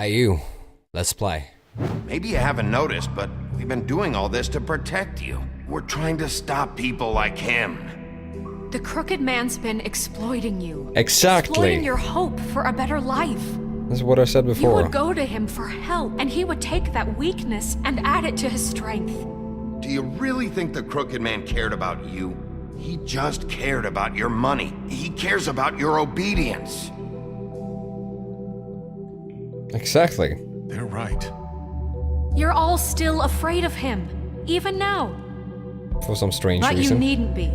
Hey you, let's play. Maybe you haven't noticed, but we've been doing all this to protect you. We're trying to stop people like him. The Crooked Man's been exploiting you. Exactly. Exploiting your hope for a better life. That's what I said You before. would go to him for help, and he would take that weakness and add it to his strength. Do you really think the Crooked Man cared about you? He just cared about your money. He cares about your obedience. Exactly. They're right. You're all still afraid of him, even now. For some strange But you reason. needn't be.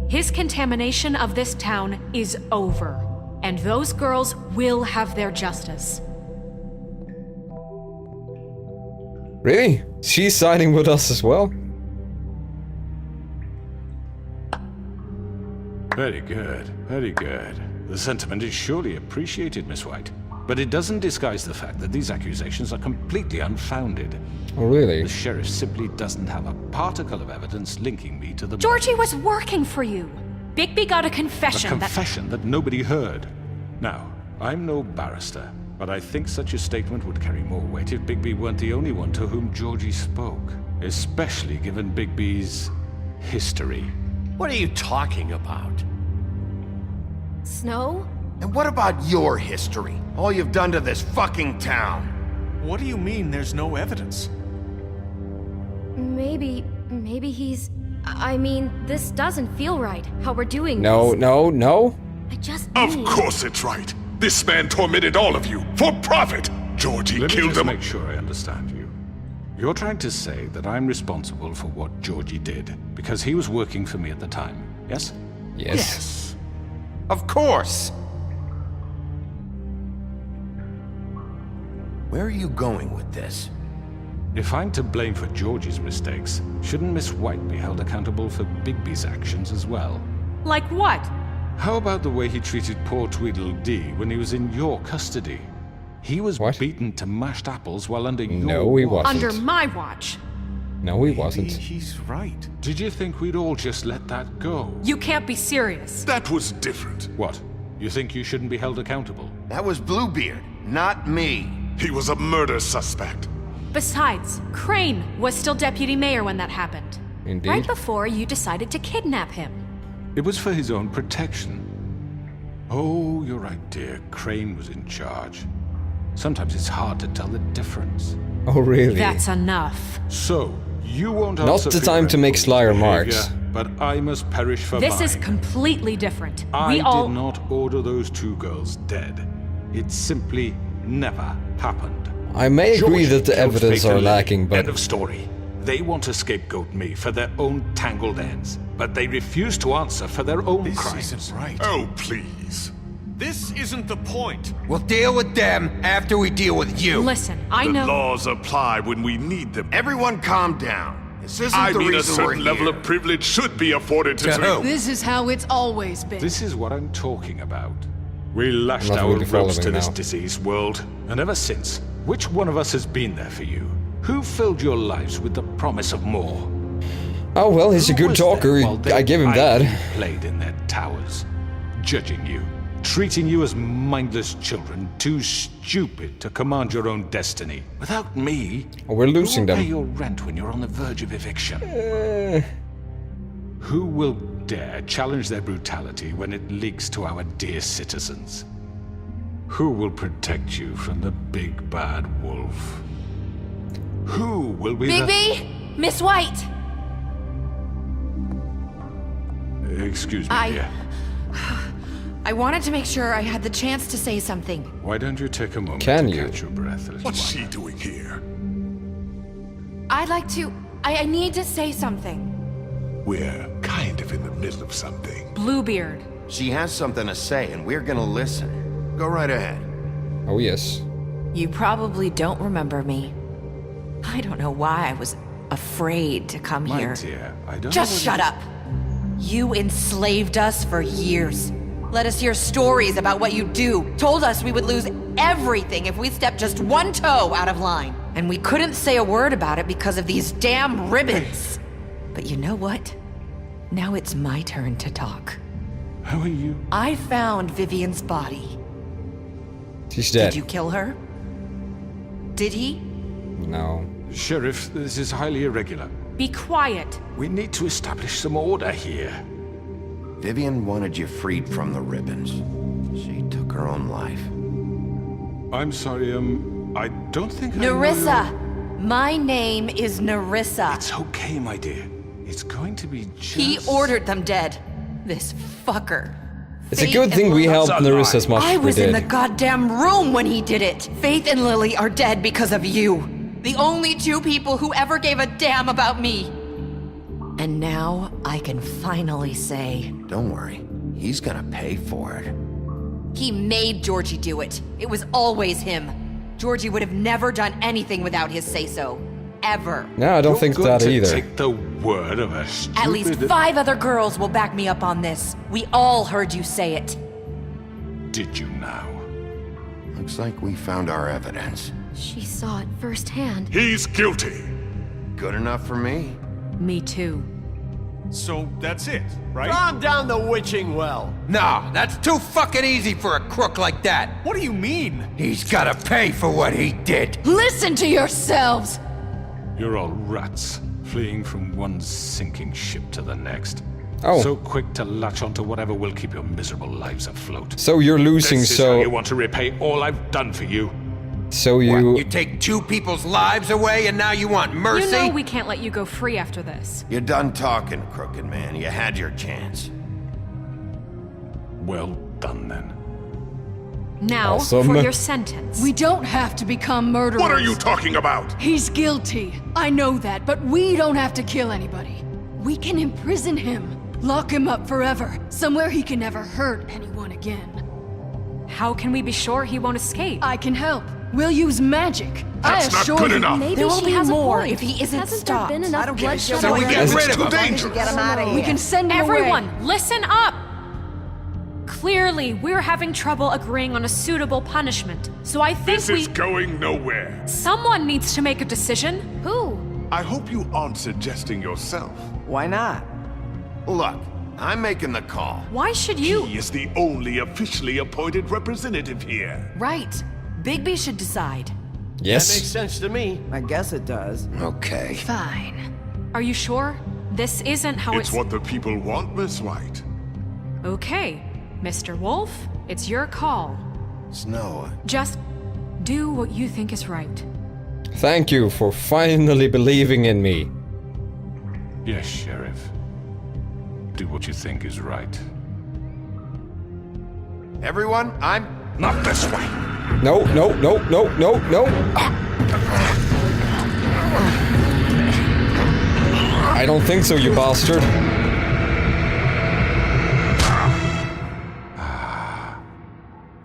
His contamination of this town is over, and those girls will have their justice. Really? She's siding with us as well? Very good, very good. The sentiment is surely appreciated, Miss White. But it doesn't disguise the fact that these accusations are completely unfounded. Oh really? The sheriff simply doesn't have a particle of evidence linking me to the Georgie murders. was working for you. Bigby got a confession A confession that nobody heard. Now, I'm no barrister, but I think such a statement would carry more weight if Bigby weren't the only one to whom Georgie spoke. Especially given Bigby's history. What are you talking about? Snow? And what about your history? All you've done to this fucking town? What do you mean there's no evidence? Maybe he's... I mean, this doesn't feel right, how we're doing No, this. no. I just Of need... course it's right. This man tormented all of you for profit. Georgie Let me killed just him. make sure I understand you. You're trying to say that I'm responsible for what Georgie did because he was working for me at the time, yes? Yes. Of course! Where are you going with this? If I'm to blame for Georgie's mistakes, shouldn't Miss White be held accountable for Bigby's actions as well? Like what? How about the way he treated poor Tweedledee when he was in your custody? He was What? beaten to mashed apples while under your No, he watch. wasn't. Under my watch. No, he wasn't. He's right. Did you think we'd all just let that go? You can't be serious. That was different. What? You think you shouldn't be held accountable? That was Bluebeard, not me. He was a murder suspect. Besides, Crane was still deputy mayor when that happened. Indeed. Right before you decided to kidnap him. It was for his own protection. Oh, you're right, dear. Crane was in charge. Sometimes it's hard to tell the difference. Oh really? That's enough. So, you won't Not answer the for time your to make uncle's sly behavior, remarks. But I must perish for This mine. is completely different. I We all... did not order those two girls dead. It simply never happened. I may agree Georgie that the killed evidence Faith are and lacking, Lily. but End of story. They want to scapegoat me for their own tangled ends, but they refuse to answer for their own This crimes. isn't right. Oh, please. This isn't the point. We'll deal with them after we deal with you. Listen, I The know... laws apply when we need them. Everyone calm down. This isn't I the mean, a reason we're certain level here. of privilege should be afforded to... To who? This is how it's always been. This is what I'm talking about. We lashed I'm not our really ropes to following this now. diseased world, and ever since, which one of us has been there for you? Who filled your lives with the promise of more? oh well, he's a Who good was talker. there while they I give him idly that. Played in their towers, judging you, treating you as mindless children, too stupid to command your own destiny. Without me, Oh, we're losing who will them. pay your rent when you're on the verge of eviction? Who will dare challenge their brutality when it leaks to our dear citizens? Who will protect you from the big bad wolf? Who will be Bigby! Miss White! Excuse me, I- dear. I wanted to make sure I had the chance to say something. Why don't you take a moment Can to you? catch your breath, little What's one? she doing here? I'd like to... I need to say something. We're kind of in the middle of something. Bluebeard. She has something to say, and we're gonna listen. Go right ahead. Oh yes. You probably don't remember me. I don't know why I was afraid to come My here. dear, I don't Just know shut up! You enslaved us for years. Let us hear stories about what you do. Told us we would lose everything if we stepped just one toe out of line. And we couldn't say a word about it because of these damn ribbons. But you know what? Now it's my turn to talk. How are you? I found Vivian's body. She's dead. Did you kill her? Did he? No. Sheriff, this is highly irregular. Be quiet. We need to establish some order here. Vivian wanted you freed from the ribbons. She took her own life. I'm sorry, I don't think I know Nerissa! My name is Nerissa. It's okay, my dear. It's going to be just... He ordered them dead. This fucker. It's a Faith good thing and we Lily- helped That's a Nerissa as lie. much I as we was in did. the goddamn room when he did it. Faith and Lily are dead because of you. The only two people who ever gave a damn about me. And now I can finally say, Don't worry, he's gonna pay for it. he made Georgie do it. It was always him. Georgie would have never done anything without his say-so. Ever. No, I don't think You're that going to either. take the word of a stupid... At least 5 other girls will back me up on this. We all heard you say it. Did you now? Looks like we found our evidence. She saw it firsthand. He's guilty. Good enough for me. Me too. So that's it, right? Calm down the witching well. No, that's too fucking easy for a crook like that. What do you mean? He's gotta pay for what he did. Listen to yourselves! You're all rats, fleeing from one sinking ship to the next. Oh. So quick to latch onto whatever will keep your miserable lives afloat. So you're losing, This is how you so... want to repay all I've done for you. So What, you... you take 2 people's lives away and now you want mercy? You know we can't let you go free after this. You're done talking, Crooked Man. You had your chance. Well done, then. Now, Awesome. for your sentence. We don't have to become murderers. What are you talking about? He's guilty. I know that, but we don't have to kill anybody. We can imprison him. Lock him up forever. Somewhere he can never hurt anyone again. How can we be sure he won't escape? I can help. We'll use magic. That's I not assure good you. enough. Maybe There will she be has more a point. if he isn't Hasn't stopped. there been I enough don't give a bloodshed shit. So we already? get It's rid of too him. dangerous. Get him out of here. We can send him away. Everyone, listen up! Clearly, we're having trouble agreeing on a suitable punishment. So I think This is going nowhere. someone needs to make a decision. Who? I hope you aren't suggesting yourself. Why not? Look, I'm making the call. Why should you? He is the only officially appointed representative here. Right. Bigby should decide. That makes Yes. sense to me. I guess it does. Okay. Fine. Are you sure? This isn't how It's what the people want, Miss White. Okay, Mr. Wolf, it's your call. Snow, Just do what you think is right. Thank you for finally believing in me. Yes, Sheriff. Do what you think is right. everyone, I'm... Not this way. No, no, no, no, no, no. I don't think so, you bastard.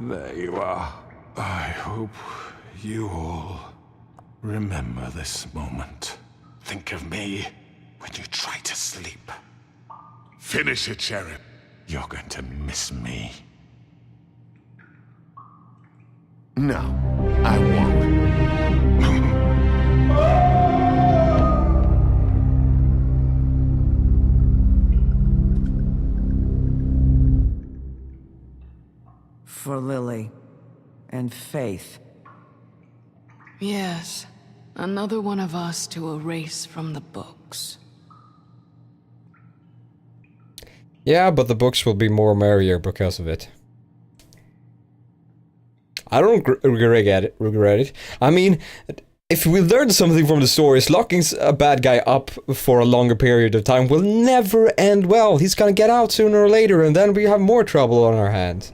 There you are. I hope you all remember this moment. Think of me when you try to sleep. Finish it, Sheriff. You're going to miss me. No, I won't. For Lily. And Faith. Yes. Another one of us to erase from the books. Yeah, but the books will be more merrier because of it. I don't regret it. I mean, if we learn something from the stories, locking a bad guy up for a longer period of time will never end well. He's gonna get out sooner or later, and then we have more trouble on our hands.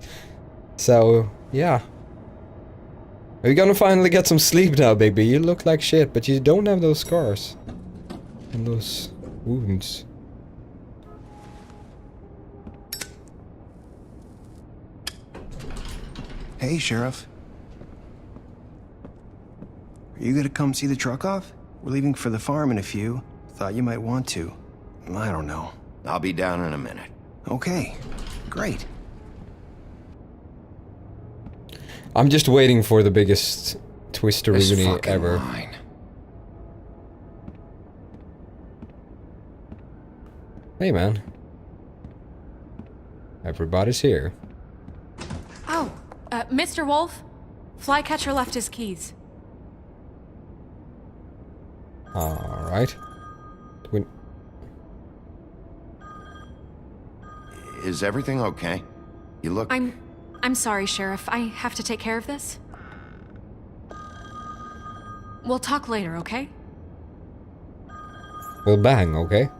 So, yeah. Are you gonna finally get some sleep now, baby? You look like shit, but you don't have those scars. And those wounds. Hey, Sheriff. Are you gonna come see the truck off? We're leaving for the farm in a few. Thought you might want to. I don't know. I'll be down in a minute. Okay, great. I'm just waiting for the biggest twisteroonie ever. Line. Hey, man. Everybody's here. Oh, Mr. Wolf, Flycatcher left his keys. Alright. Is everything okay? You look... I'm sorry, Sheriff. I have to take care of this. We'll talk later, okay? We'll bang, okay?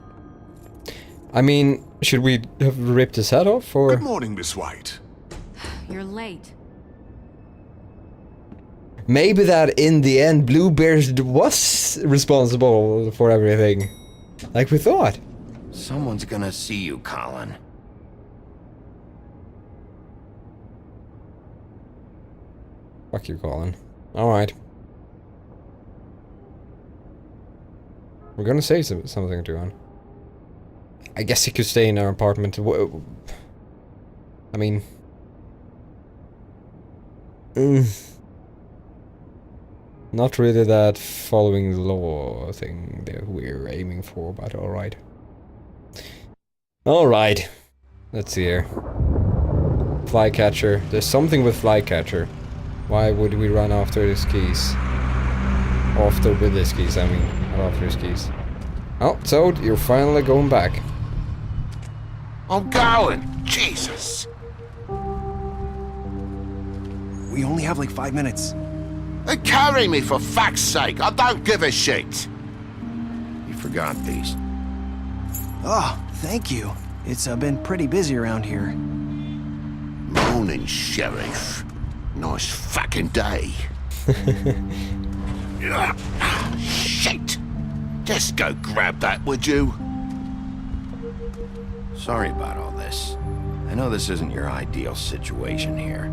I mean, should we have ripped his head off, or...? Good morning, Miss White. You're late. Maybe that in the end Bluebeard was responsible for everything. Like we thought. Someone's gonna see you, Colin. Fuck you, Colin. Alright. We're gonna say something to him. I guess he could stay in our apartment. I mean... Not really that following the law thing that we're aiming for, but alright. Alright. Let's see here. Flycatcher. There's something with Flycatcher. Why would we run after his keys? After with his keys, I mean. Not after his keys. Oh, Toad, you're finally going back. I'm going! Jesus! We only have like 5 minutes. Carry me, for fuck's sake! I don't give a shit! You forgot these. Oh, thank you. It's been pretty busy around here. Morning, Sheriff. Nice fucking day. Shit! Just go grab that, would you? Sorry about all this. I know this isn't your ideal situation here.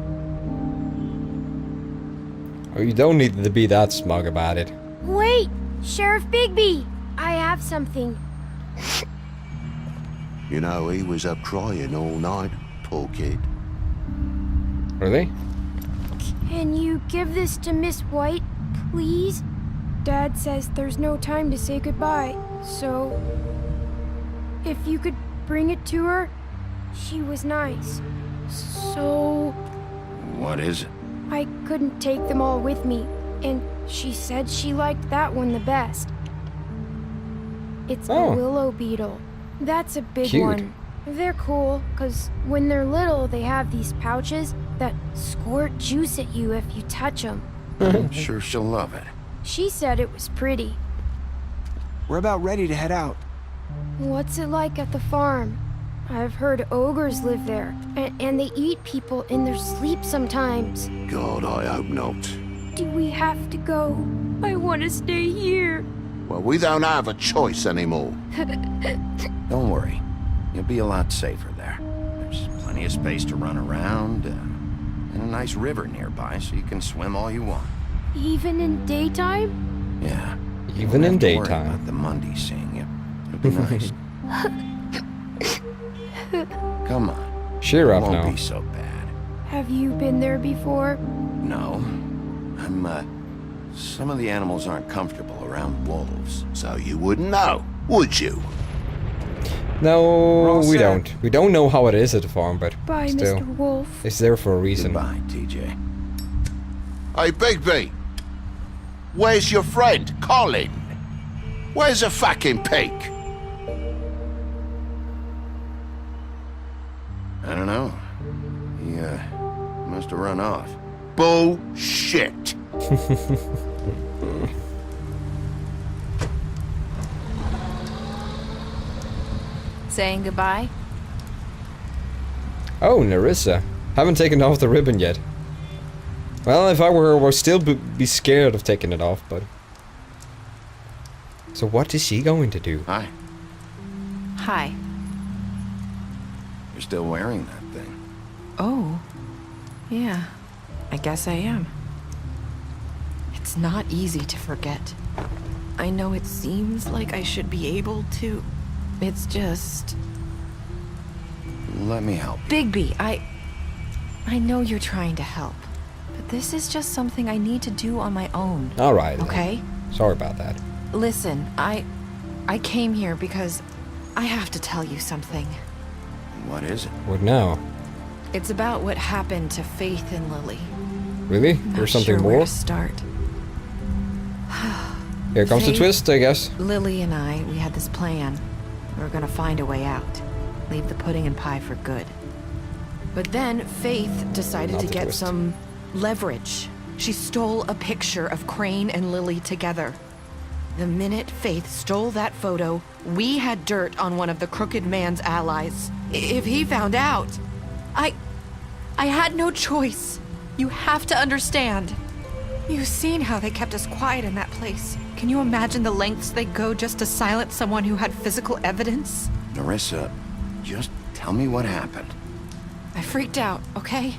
Oh, you don't need to be that smug about it. Wait! Sheriff Bigby! I have something. You know, he was up crying all night, poor kid. Really? Can you give this to Miss White, please? Dad says there's no time to say goodbye, so... if you could bring it to her, she was nice. So... What is it? I couldn't take them all with me, and she said she liked that one the best. It's a willow beetle. That's a big Cute. one. They're cool, because when they're little, they have these pouches that squirt juice at you if you touch them. I'm sure she'll love it. She said it was pretty. We're about ready to head out. What's it like at the farm? I've heard ogres live there, and they eat people in their sleep sometimes. God, I hope not. Do we have to go? I want to stay here. Well, we don't have a choice anymore. Don't worry. You'll be a lot safer there. There's plenty of space to run around, and a nice river nearby, so you can swim all you want. Even in daytime? Yeah. Even in Don't worry daytime. about the Mundy seeing you. It'll be nice. Come on. Cheer It up won't now. be so bad. Have you been there before? No. Some of the animals aren't comfortable around wolves, so you wouldn't know, would you? No, we don't. We don't know how it is at the farm, but Bye, still. Mr. Wolf. It's there for a reason. Goodbye, TJ. Hey, Bigby! Where's your friend, Colin? Where's the fucking pig? I don't know. He, must have run off. Bullshit! Saying goodbye? Oh, Nerissa. Haven't taken off the ribbon yet. Well, if I were her, I would still be scared of taking it off, but... So what is she going to do? Hi. Hi. You're still wearing that thing. Oh. Yeah. I guess I am. It's not easy to forget. I know it seems like I should be able to. It's just... Let me help. Bigby, I know you're trying to help. But this is just something I need to do on my own. Alright. Okay? Sorry about that. Listen, I came here because I have to tell you something. What is it? What now? It's about what happened to Faith and Lily. Really? Not There's something sure more? where to start. Here comes the Faith, twist, I guess. Lily and I, we had this plan. We were gonna find a way out. Leave the pudding and pie for good. But then Faith decided Not to the get twist. some leverage. She stole a picture of Crane and Lily together. The minute Faith stole that photo, we had dirt on one of the Crooked Man's allies. If he found out, I had no choice. You have to understand. You've seen how they kept us quiet in that place. Can you imagine the lengths they go just to silence someone who had physical evidence? Nerissa, just tell me what happened. I freaked out, okay?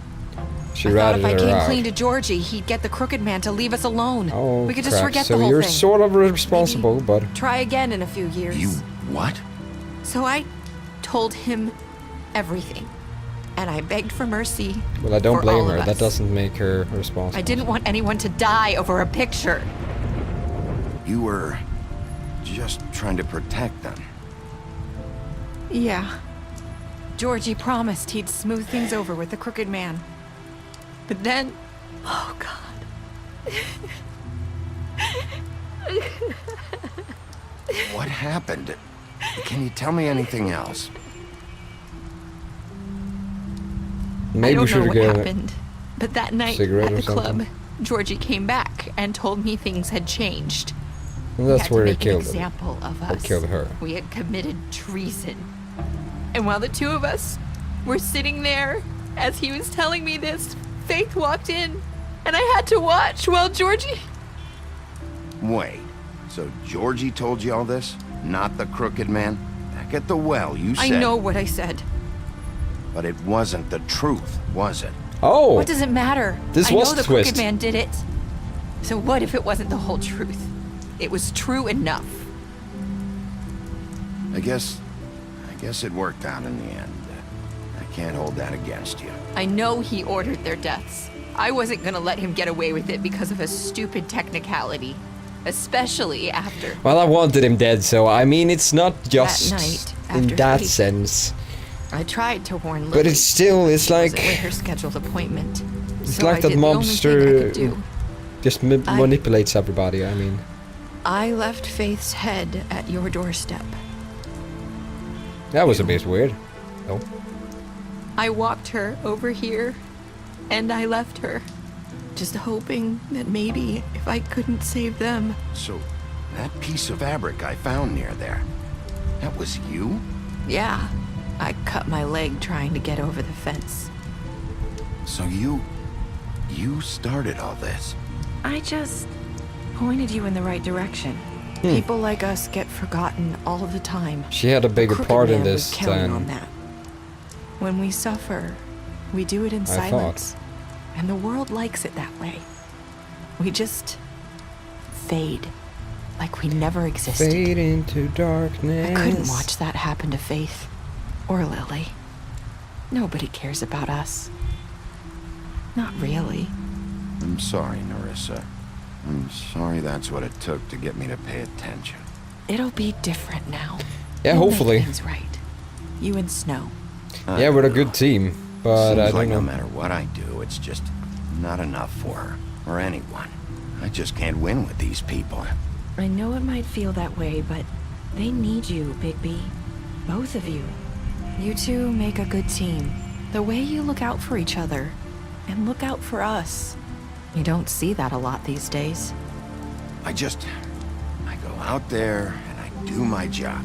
She I thought ratted if I her came out. clean to Georgie, he'd get the Crooked Man to leave us alone. Oh, we could just crap. forget So the whole you're thing. sort of responsible, but... Try again in a few years. You what? So I told him everything. And I begged for mercy. Well, I don't for blame all her. of That us. doesn't make her responsible. I didn't want anyone to die over a picture. You were just trying to protect them. Yeah. Georgie promised he'd smooth things over with the Crooked Man. But then... Oh, God. What happened? Can you tell me anything else? Maybe I we don't should know have what given happened, but that night cigarette at or the club, something. Georgie came back and told me things had changed. And We that's had to where he make killed an him. example of Or us. killed her. We had committed treason. And while the two of us were sitting there, as he was telling me this, Faith walked in, and I had to watch while Georgie... Wait, so Georgie told you all this? Not the Crooked Man? Back at the well, you said... I know what I said. But it wasn't the truth, was it? Oh! What does it matter? This I was know the the Crooked twist. Man did it. So what if it wasn't the whole truth? It was true enough. I guess it worked out in the end. I can't hold that against you. I know he ordered their deaths. I wasn't gonna let him get away with it because of a stupid technicality. Especially after... Well, I wanted him dead, so I mean, it's not just night, in after that Faith. sense. I tried to warn Lily. But it's still, it's She like... wasn't with her scheduled appointment. It's So like I that did the only thing I monster could do. just I- manipulates everybody, I mean. I left Faith's head at your doorstep. That was a bit weird. Oh. I walked her over here, and I left her. Just hoping that maybe if I couldn't save them. So, that piece of fabric I found near there, that was you? Yeah, I cut my leg trying to get over the fence. So you started all this? I just pointed you in the right direction. People like us get forgotten all the time. She had a bigger Crooked part in Man this was counting on than that. When we suffer, we do it in thought. silence. And the world likes it that way. We just fade. Like we never existed. fade into darkness. I couldn't watch that happen to Faith. Or Lily. Nobody cares about us. Not really. I'm sorry, Nerissa. I'm sorry that's what it took to get me to pay attention. It'll be different now. Yeah, We'll hopefully. Make things right. You and Snow. Yeah, we're a good team, but Seems I don't like know. no matter what I do, it's just not enough for her or anyone. I just can't win with these people. I know it might feel that way, but they need you, Bigby. Both of you. You two make a good team. The way you look out for each other, and look out for us. You don't see that a lot these days. I go out there and I do my job.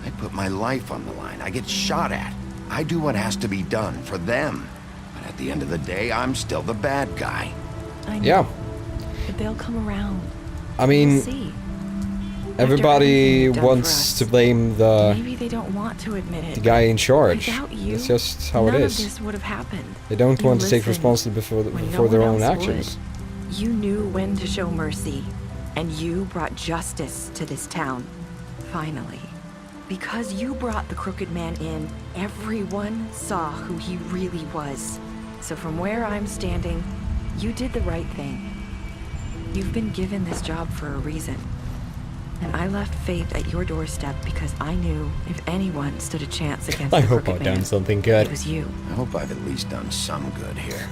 I put my life on the line. I get shot at. I do what has to be done for them. But at the end of the day, I'm still the bad guy. I know. Yeah, But they'll come around. I mean, We'll see. everybody everything you've done for wants us, to blame Maybe they don't want to admit it. the guy in charge. Without you, It's just how none it of is. this would have happened. They don't You want to take listened responsibility when for no their one own else actions. would. You knew when to show mercy, and you brought justice to this town. Finally. Because you brought the Crooked Man in, everyone saw who he really was. So from where I'm standing, you did the right thing. You've been given this job for a reason. And I left Faith at your doorstep because I knew if anyone stood a chance against I the hope Crooked I've Man, done something good. it was you. I hope I've at least done some good here.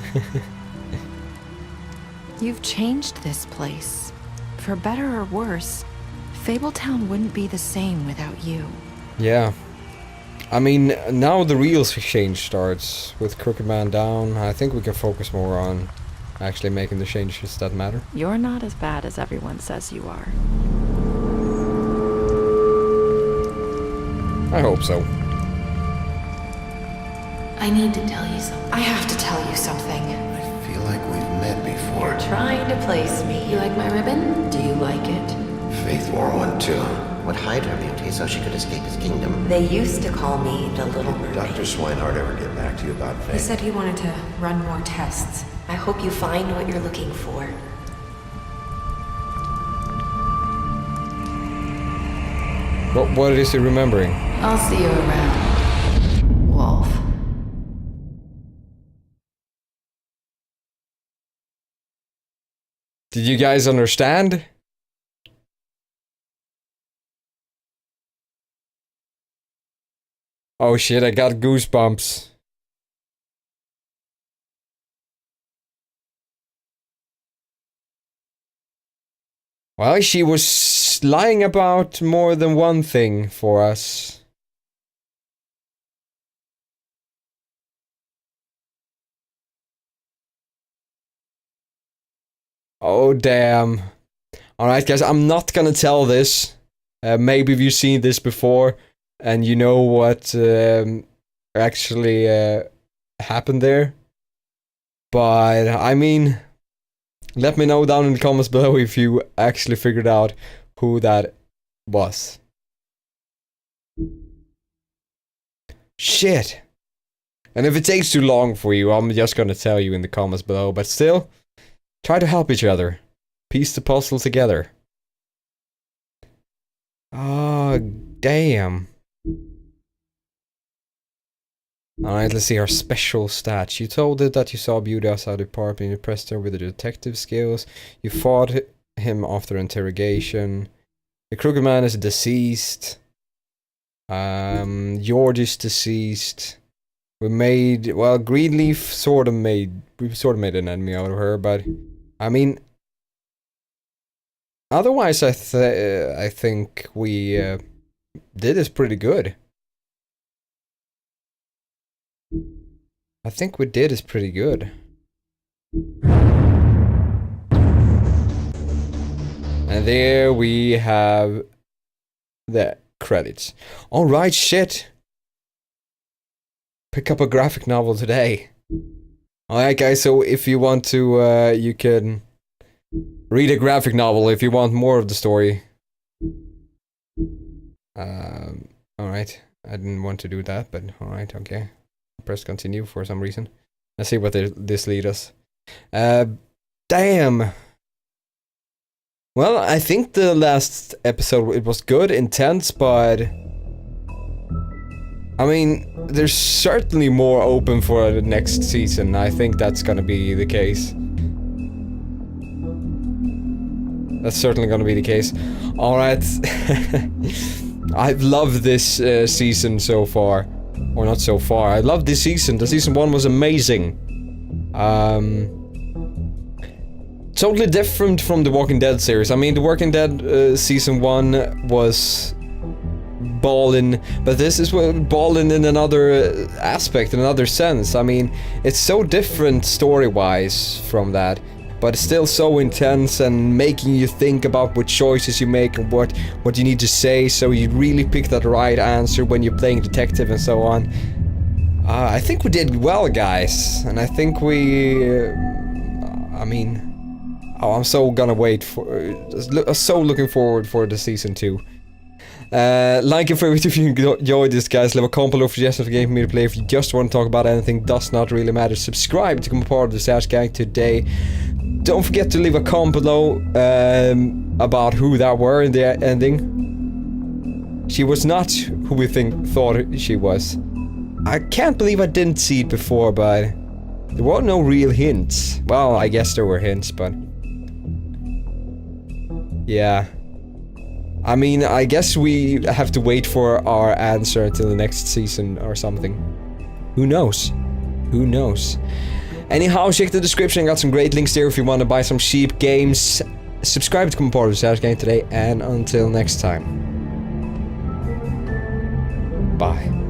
You've changed this place. For better or worse, Fabletown wouldn't be the same without you. Yeah. I mean, now the real exchange starts. With Crooked Man down, I think we can focus more on actually making the changes that matter. You're not as bad as everyone says you are. I hope so. I need to tell you something. I have to tell you something. I feel like we've met before. You're trying to place me. You like my ribbon? Do you like it? Faith wore one too. Would hide her beauty so she could escape his kingdom. They used to call me the Little Mermaid. Dr. Swinehart ever get back to you about Faith? He said he wanted to run more tests. I hope you find what you're looking for. What is he remembering? I'll see you around, Wolf. Did you guys understand? Oh shit, I got goosebumps. Well, she was lying about more than one thing for us. Oh damn. Alright guys, I'm not gonna tell this. Maybe you've seen this before and you know what actually happened there. But I mean, let me know down in the comments below if you actually figured out who that was. Shit. And if it takes too long for you, I'm just gonna tell you in the comments below. But still, try to help each other. Piece the puzzle together. Oh, damn. Alright, let's see our special stats. You told it that you saw Beauty outside the apartment. You pressed her with the detective skills. You fought him after interrogation. The Crooked Man is deceased. George is deceased. We made, well, Greenleaf we sort of made an enemy out of her, but I mean, otherwise I think we did this pretty good. I think we did is pretty good. And there we have the credits. Alright, shit. Pick up a graphic novel today. Alright guys, so if you want to, you can read a graphic novel if you want more of the story. Alright, I didn't want to do that, but alright, okay. Press continue for some reason. Let's see what this leads us. Damn. Well, I think the last episode, it was good, intense, but I mean, there's certainly more open for the next season. I think that's gonna be the case. That's certainly gonna be the case. Alright. I've loved this season so far. Or not so far. I love this season. The season 1 was amazing. Totally different from the Walking Dead series. I mean, the Walking Dead season 1 was ballin', but this is ballin' in another aspect, in another sense. I mean, it's so different story-wise from that, but it's still so intense and making you think about what choices you make and what you need to say, so you really pick that right answer when you're playing detective and so on. I think we did well, guys, and I think we... I mean... Oh, I'm so gonna wait for... so looking forward for the season 2. Like and favorite if you enjoyed this, guys. Leave a comment below for suggestions for game for me to play. If you just want to talk about anything, does not really matter. Subscribe to become a part of the Sash Gang today. Don't forget to leave a comment below about who that were in the ending. She was not who we thought she was. I can't believe I didn't see it before, but there were no real hints. Well, I guess there were hints, but yeah. I mean, I guess we have to wait for our answer until the next season or something. Who knows? Who knows? Anyhow, check the description. I got some great links there if you want to buy some cheap games. subscribe to become part of the Sash Gang today, and until next time, bye.